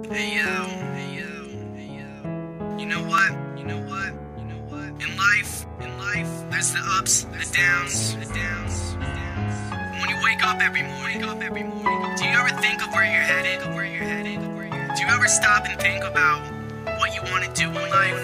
Hey yo, hey yo, hey yo. You know what? You know what? You know what? In life, there's the ups, the downs, the downs, the downs. And when you wake up every morning, do you ever think of where you're headed? Do you ever stop and think about what you want to do in life?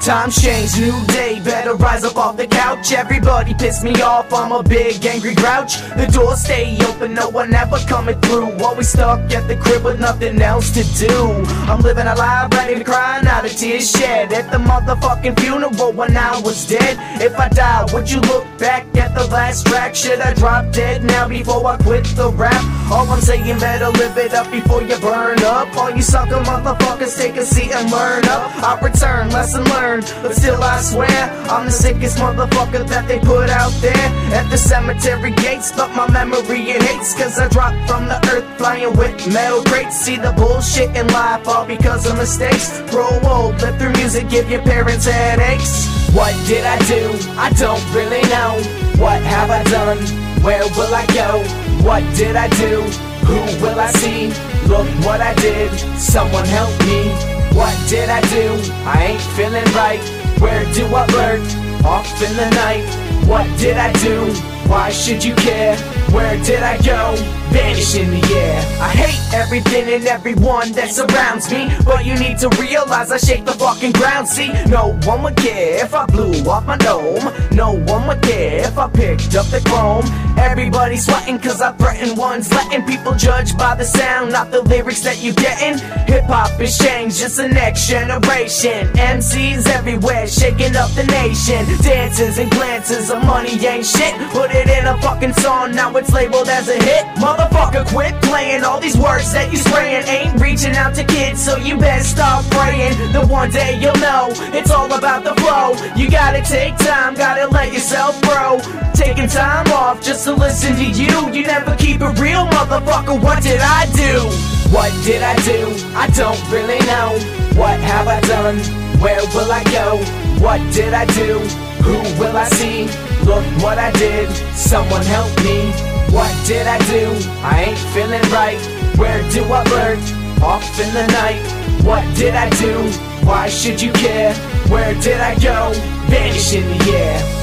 Times change, new day, better rise up off the couch. Everybody piss me off, I'm a big angry grouch. The doors stay open, no one ever coming through. Always stuck at the crib with nothing else to do. I'm living a lie, ready to cry, not a tear shed at the motherfucking funeral when I was dead. If I die, would you look back at the last track? Should I drop dead now before I quit the rap? All I'm saying, better live it up before you burn up. All you sucker motherfuckers, take a seat and learn up. I return, lesson learned, but still I swear I'm the sickest motherfucker that they put out there at the cemetery gates. But my memory it hates, cause I dropped from the earth flying with metal crates. See the bullshit in life all because of mistakes. Grow old, live through music, give your parents headaches. What did I do? I don't really know. What have I done? Where will I go? What did I do? Who will I see? Look what I did, someone help me. What did I do? I ain't feeling right. Where do I lurk? Off in the night. What did I do? Why should you care? Where did I go? Vanish in the air. I hate everything and everyone that surrounds me, but you need to realize I shake the fucking ground. See, no one would care if I blew off my dome. No one would care if I picked up the chrome. Everybody's sweating cause I threaten ones, letting people judge by the sound, not the lyrics that you gettin'. Hip-hop has changed, it's the next generation. MCs everywhere, shaking up the nation. Dances and glances of money ain't shit. Put it in a fucking song, now it's labeled as a hit. Motherfucker, quit playing, all these words that you spraying ain't reaching out to kids, so you better stop praying. The one day you'll know, it's all about the flow. You gotta take time, gotta let yourself grow. Taking time off just to listen to you. You never keep it real, motherfucker, what did I do? What did I do? I don't really know. What have I done? Where will I go? What did I do? Who will I see? Look what I did, someone help me. What did I do? I ain't feeling right. Where do I lurk? Off in the night. What did I do? Why should you care? Where did I go? Vanish in the air.